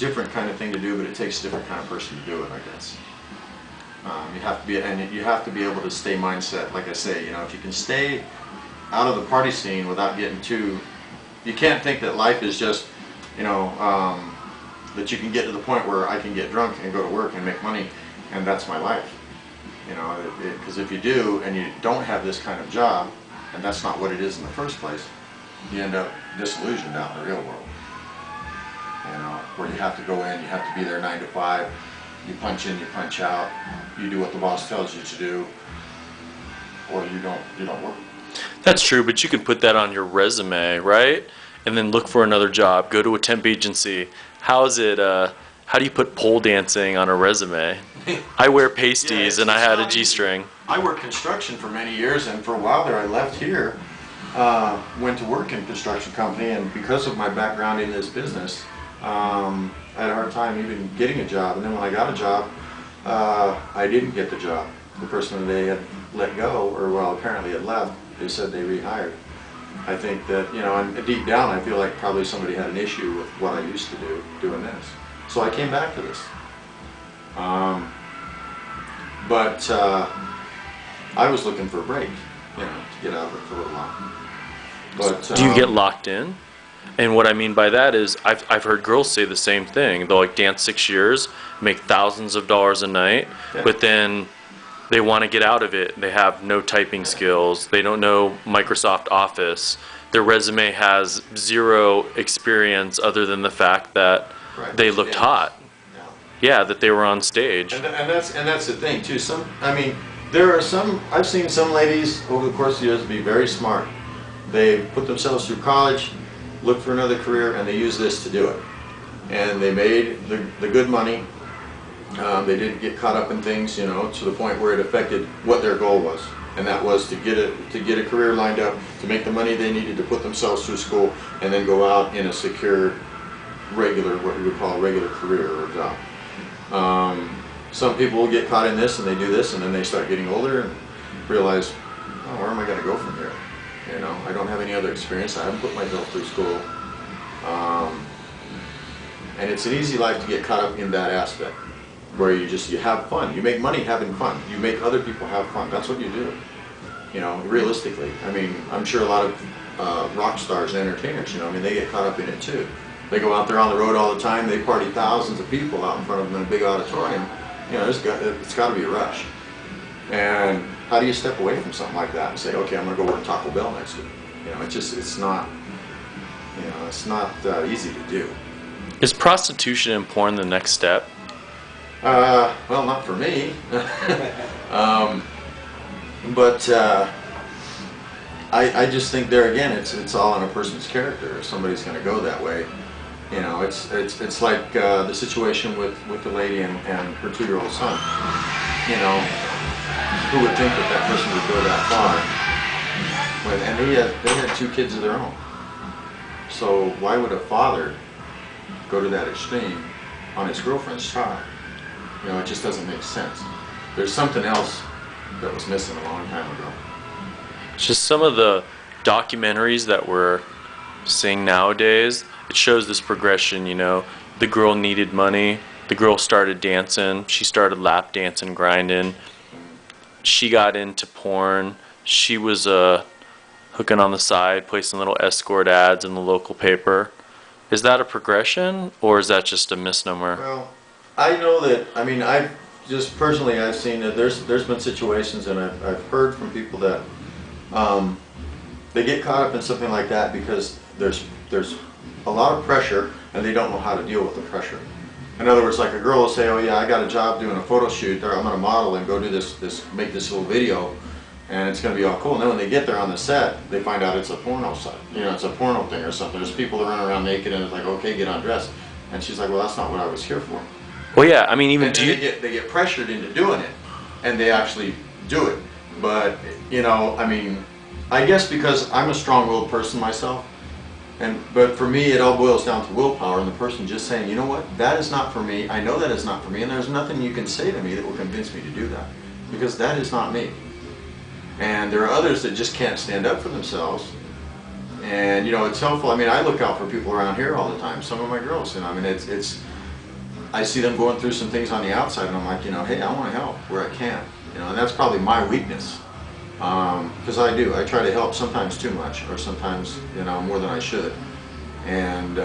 different kind of thing to do, but it takes a different kind of person to do it, I guess. You have to be, and you have to be able to stay mindset. Like I say, you know, if you can stay out of the party scene without getting too, you can't think that life is just, you know, that you can get to the point where I can get drunk and go to work and make money, and that's my life. You know, because if you do and you don't have this kind of job, and that's not what it is in the first place, you end up disillusioned out in the real world. You know, where you have to go in, you have to be there 9 to 5. You punch in, you punch out, you do what the boss tells you to do, or you don't work. That's true, but you can put that on your resume, right? And then look for another job, go to a temp agency. How do you put pole dancing on a resume? I wear pasties and I had a G-string. I worked construction for many years, and for a while there I left here, went to work in a construction company, and because of my background in this business, I had a hard time even getting a job. And then when I got a job, I didn't get the job. The person that they had let go, or well, apparently had left, they said they rehired. I think that, you know, and deep down I feel like probably somebody had an issue with what I used to do, doing this. So I came back to this. But I was looking for a break, you know, to get out of it for a little while. But do you get locked in? And what I mean by that is I've heard girls say the same thing. They'll like dance 6 years, make thousands of dollars a night, yeah. But then they want to get out of it. They have no typing skills. They don't know Microsoft Office. Their resume has zero experience other than the fact that they looked hot. Yeah, that they were on stage. And that's the thing too. I mean, there are some. I've seen some ladies over the course of the years be very smart. They put themselves through college, look for another career, and they use this to do it. And they made the good money. They didn't get caught up in things, you know, to the point where it affected what their goal was, and that was to get a career lined up, to make the money they needed to put themselves through school, and then go out in a secure, regular, what we would call a regular career or job. Some people will get caught in this and they do this, and then they start getting older and realize, oh, where am I going to go from here? You know, I don't have any other experience. I haven't put myself through school. And it's an easy life to get caught up in that aspect, where you have fun. You make money having fun. You make other people have fun. That's what you do. You know, realistically. I mean, I'm sure a lot of rock stars and entertainers, you know, I mean, they get caught up in it too. They go out there on the road all the time. They party thousands of people out in front of them in a big auditorium. You know, it's got to be a rush. And how do you step away from something like that and say, okay, I'm going to go work Taco Bell next week? You know, it's not, you know, it's not easy to do. Is prostitution and porn the next step? Well, not for me. But I just think there again, it's all on a person's character. If somebody's going to go that way, you know, it's like the situation with the lady and her 2-year-old son. You know, who would think that person would go that far? And they had 2 kids of their own. So why would a father go to that extreme on his girlfriend's child? You know, it just doesn't make sense. There's something else that was missing a long time ago. Just some of the documentaries that we're seeing nowadays, it shows this progression, you know. The girl needed money. The girl started dancing. She started lap dancing, grinding. She got into porn. She was hooking on the side, placing little escort ads in the local paper. Is that a progression, or is that just a misnomer? Well, I know that, I mean, I've seen that there's been situations, and I've heard from people that they get caught up in something like that because there's a lot of pressure and they don't know how to deal with the pressure. In other words, like a girl will say, oh yeah, I got a job doing a photo shoot, or I'm going to model and go do make this little video, and it's going to be all cool. And then when they get there on the set, they find out it's a porno set. You know, it's a porno thing or something. There's people that run around naked, and it's like, okay, get undressed. And she's like, well, that's not what I was here for. Well, yeah, I mean, even they get pressured into doing it, and they actually do it. But, you know, I mean, I guess because I'm a strong-willed person myself, but for me, it all boils down to willpower and the person just saying, you know what, that is not for me. I know that is not for me, and there's nothing you can say to me that will convince me to do that, because that is not me. And there are others that just can't stand up for themselves. And, you know, it's helpful. I mean, I look out for people around here all the time. Some of my girls, and I mean, I see them going through some things on the outside, and I'm like, you know, hey, I want to help where I can, you know, and that's probably my weakness, because I try to help sometimes too much, or sometimes, you know, more than I should, and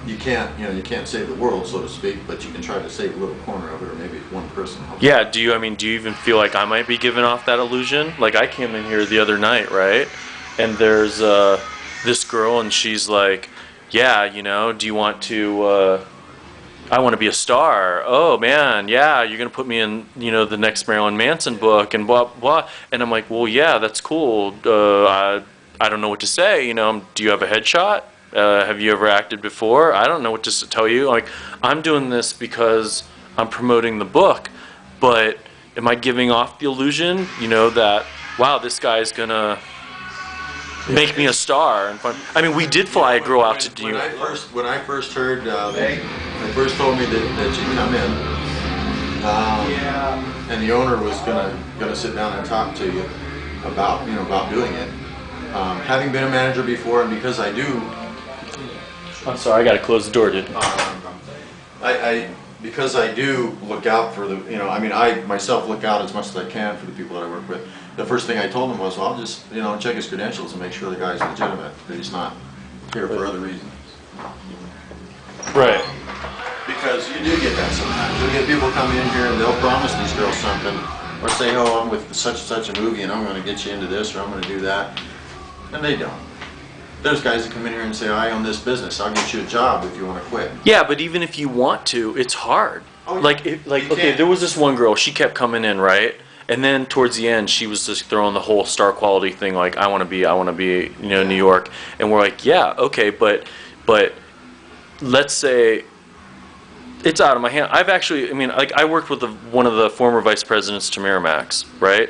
you can't save the world, so to speak, but you can try to save a little corner of it, or maybe one person helps. Yeah, do you even feel like I might be giving off that illusion? Like, I came in here the other night, right? And there's this girl, and she's like, yeah, you know, do you want to, I want to be a star. Oh, man, yeah, you're going to put me in, you know, the next Marilyn Manson book, and blah, blah. And I'm like, well, yeah, that's cool. I don't know what to say, you know, do you have a headshot? Have you ever acted before? I don't know what to tell you. Like, I'm doing this because I'm promoting the book, but am I giving off the illusion, you know, that, wow, this guy's gonna make me a star? And fun. I mean, we did fly a girl out to New York. When I first heard, they first told me that you'd come in, and the owner was gonna sit down and talk to you about, you know, about doing it. Having been a manager before, and because I do. I'm sorry, I gotta close the door, dude. Because I do look out for the, you know, I mean, I myself look out as much as I can for the people that I work with. The first thing I told him was, well, I'll just, you know, check his credentials and make sure the guy's legitimate, that he's not here for other reasons. Right. Because you do get that sometimes. You'll get people come in here and they'll promise these girls something, or say, oh, I'm with such and such a movie and I'm going to get you into this, or I'm going to do that, and they don't. There's guys that come in here and say, I own this business, I'll get you a job if you want to quit. Yeah, but even if you want to, it's hard. Oh, like, okay, there was this one girl, she kept coming in, right? And then towards the end, she was just throwing the whole star quality thing, like, I want to be, you know, New York. And we're like, yeah, okay, but let's say it's out of my hand. I've actually, I mean, like, I worked with one of the former vice presidents to Miramax, right?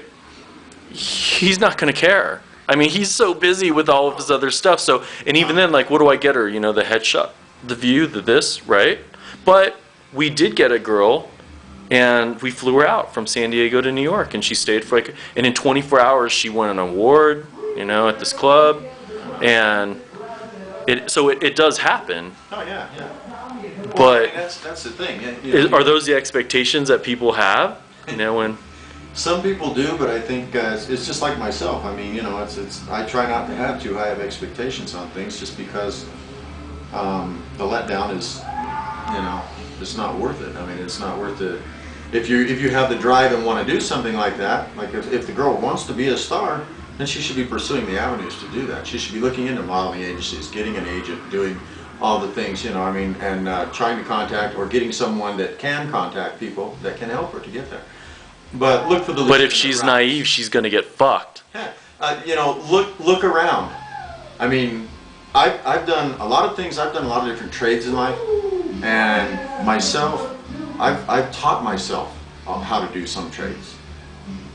He's not going to care. I mean, he's so busy with all of his other stuff. So, and even then, like, what do I get her? You know, the headshot, the view, this, right? But we did get a girl, and we flew her out from San Diego to New York, and she stayed for like, and in 24 hours, she won an award, you know, at this club, and it does happen. Oh yeah, yeah. But well, I mean, that's the thing. You know, are those the expectations that people have? You know, when some people do, but I think it's just like myself. I mean, you know, I try not to have too high of expectations on things, just because the letdown is, you know, it's not worth it. I mean, it's not worth it. If you have the drive and want to do something like that, like if the girl wants to be a star, then she should be pursuing the avenues to do that. She should be looking into modeling agencies, getting an agent, doing all the things, you know, I mean, and trying to contact or getting someone that can contact people that can help her to get there. But look for the. But if she's naive, she's gonna get fucked. Yeah. You know, look around. I mean, I've done a lot of things. I've done a lot of different trades in life, and myself, I've taught myself how to do some trades.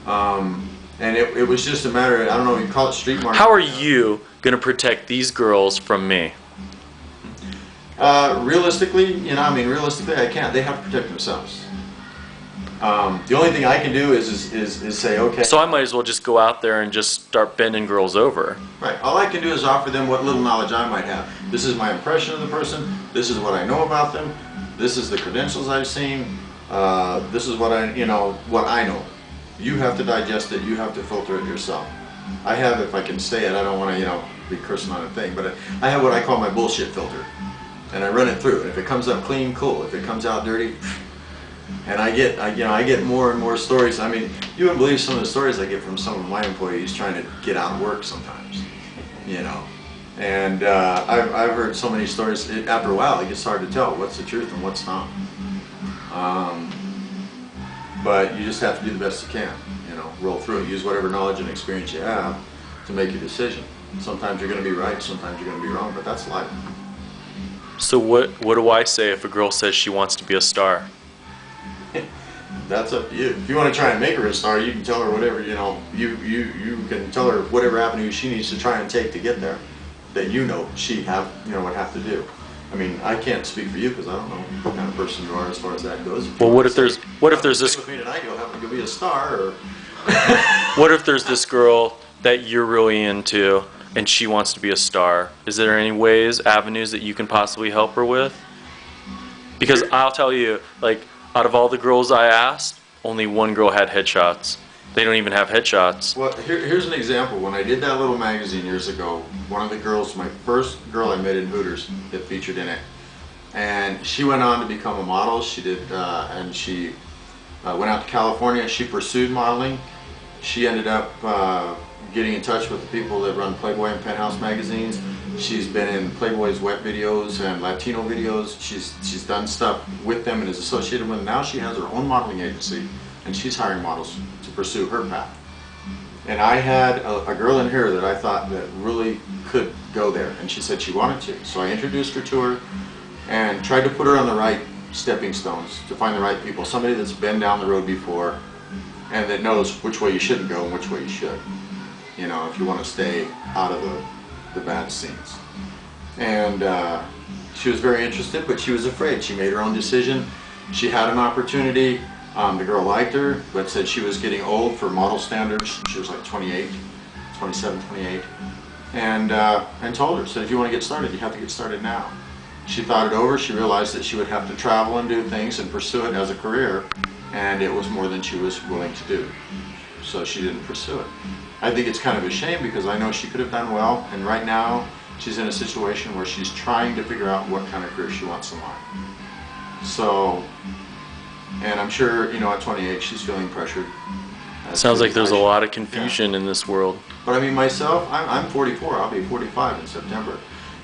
And it was just a matter of, I don't know, you call it street marketing. How are you gonna protect these girls from me? Realistically, you know, I mean, realistically, I can't. They have to protect themselves. The only thing I can do is say, okay. So I might as well just go out there and just start bending girls over. Right. All I can do is offer them what little knowledge I might have. This is my impression of the person. This is what I know about them. This is the credentials I've seen. This is what I know. You have to digest it. You have to filter it yourself. I have, if I can say it, I don't want to, you know, be cursing on a thing, but I have what I call my bullshit filter, and I run it through. And if it comes up clean, cool. If it comes out dirty. And I get more and more stories. I mean, you wouldn't believe some of the stories I get from some of my employees trying to get out of work sometimes, you know. And I've heard so many stories. After a while, it gets hard to tell what's the truth and what's not. But you just have to do the best you can, you know, roll through it. Use whatever knowledge and experience you have to make your decision. Sometimes you're going to be right, sometimes you're going to be wrong, but that's life. So what do I say if a girl says she wants to be a star? That's up to you. If you want to try and make her a star, you can tell her whatever, you know, you can tell her whatever avenue she needs to try and take to get there, that you know she would have to do. I mean, I can't speak for you because I don't know what kind of person you are as far as that goes. Well, what if there's this? With me tonight, you'll have to be a star. Or what if there's this girl that you're really into and she wants to be a star? Is there any avenues that you can possibly help her with? Because I'll tell you, like, out of all the girls I asked, only one girl had headshots. They don't even have headshots. Well, here's an example. When I did that little magazine years ago, one of the girls, my first girl I met in Hooters, that featured in it, and she went on to become a model. She did, and she went out to California. She pursued modeling. She ended up getting in touch with the people that run Playboy and Penthouse magazines. She's been in Playboy's wet videos and Latino videos. She's done stuff with them and is associated with them. Now she has her own modeling agency, and she's hiring models to pursue her path. And I had a girl in here that I thought that really could go there, and she said she wanted to. So I introduced her to her and tried to put her on the right stepping stones to find the right people. Somebody that's been down the road before and that knows which way you shouldn't go and which way you should. You know, if you want to stay out of the bad scenes. And she was very interested, but she was afraid. She made her own decision. She had an opportunity. The girl liked her, but said she was getting old for model standards. She was like 28, 27, 28. And told her, said, if you want to get started, you have to get started now. She thought it over. She realized that she would have to travel and do things and pursue it as a career, and it was more than she was willing to do. So she didn't pursue it. I think it's kind of a shame because I know she could have done well, and right now she's in a situation where she's trying to figure out what kind of career she wants in life. So, and I'm sure, you know, at 28 she's feeling pressured. Sounds like there's a lot of confusion in this world. But I mean, myself, I'm 44, I'll be 45 in September.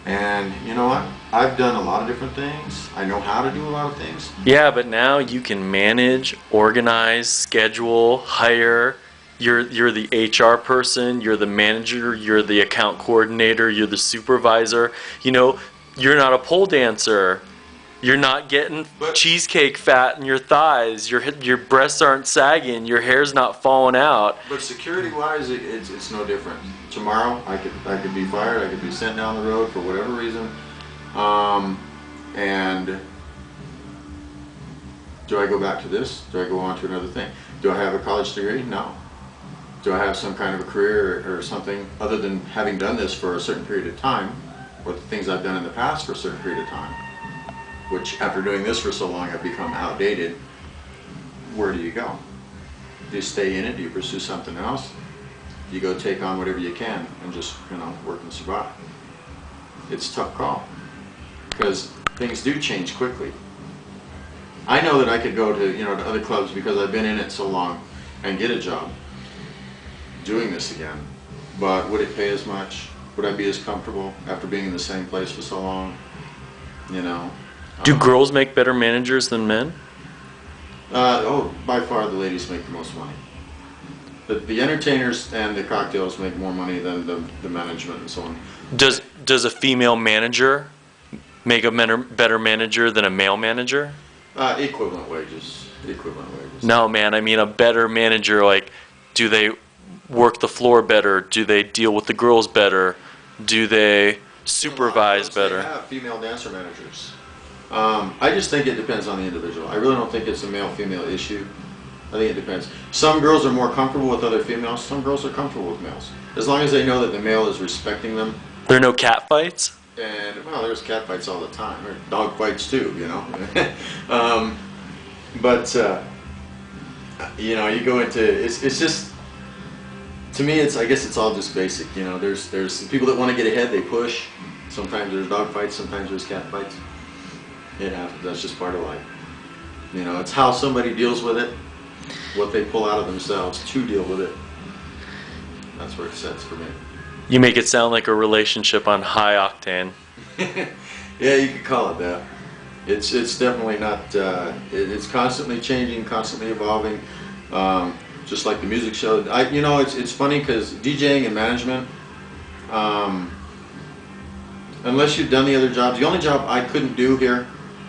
And you know what? I've done a lot of different things. I know how to do a lot of things. Yeah, but now you can manage, organize, schedule, hire. You're the HR person, you're the manager, you're the account coordinator, you're the supervisor. You know, you're not a pole dancer. You're not getting cheesecake fat in your thighs. Your breasts aren't sagging. Your hair's not falling out. But security-wise, it's no different. Tomorrow, I could be fired. I could be sent down the road for whatever reason. And do I go back to this? Do I go on to another thing? Do I have a college degree? No. Do I have some kind of a career or something other than having done this for a certain period of time, or the things I've done in the past for a certain period of time? Which, after doing this for so long, I've become outdated. Where do you go? Do you stay in it? Do you pursue something else? Do you go take on whatever you can and just, you know, work and survive? It's a tough call because things do change quickly. I know that I could go to, you know, to other clubs because I've been in it so long and get a job doing this again. But would it pay as much? Would I be as comfortable after being in the same place for so long? You know. Do girls make better managers than men? Oh, by far the ladies make the most money. The entertainers and the cocktails make more money than the management and so on. Does a female manager make a better manager than a male manager? Equivalent wages. Equivalent wages. No, man. I mean a better manager. Like, do they work the floor better? Do they deal with the girls better? Do they supervise better? They have female dancer managers. I just think it depends on the individual. I really don't think it's a male-female issue. I think it depends. Some girls are more comfortable with other females. Some girls are comfortable with males. As long as they know that the male is respecting them. There are no cat fights? And, well, there's cat fights all the time. There are dog fights too, you know. You know, you go into, it's just, to me, I guess it's all just basic. You know, there's people that want to get ahead, they push. Sometimes there's dog fights, sometimes there's cat fights. It happens. That's just part of life. You know, it's how somebody deals with it, what they pull out of themselves to deal with it. That's where it sets for me. You make it sound like a relationship on high octane. Yeah, you could call it that. It's definitely not. It's constantly changing, constantly evolving. Just like the music show. You know, it's funny because DJing and management. Unless you've done the other jobs, the only job I couldn't do here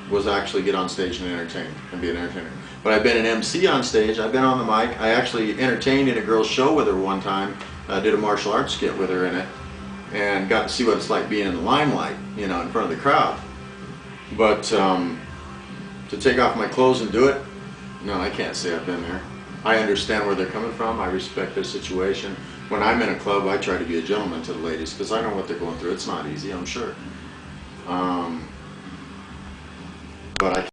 was actually get on stage and entertain and be an entertainer. But I've been an MC on stage, I've been on the mic, I actually entertained in a girl's show with her one time, did a martial arts skit with her in it, and got to see what it's like being in the limelight, you know, in front of the crowd. But to take off my clothes and do it, no, I can't say I've been there. I understand where they're coming from, I respect their situation. When I'm in a club, I try to be a gentleman to the ladies because I know what they're going through. It's not easy, I'm sure. But I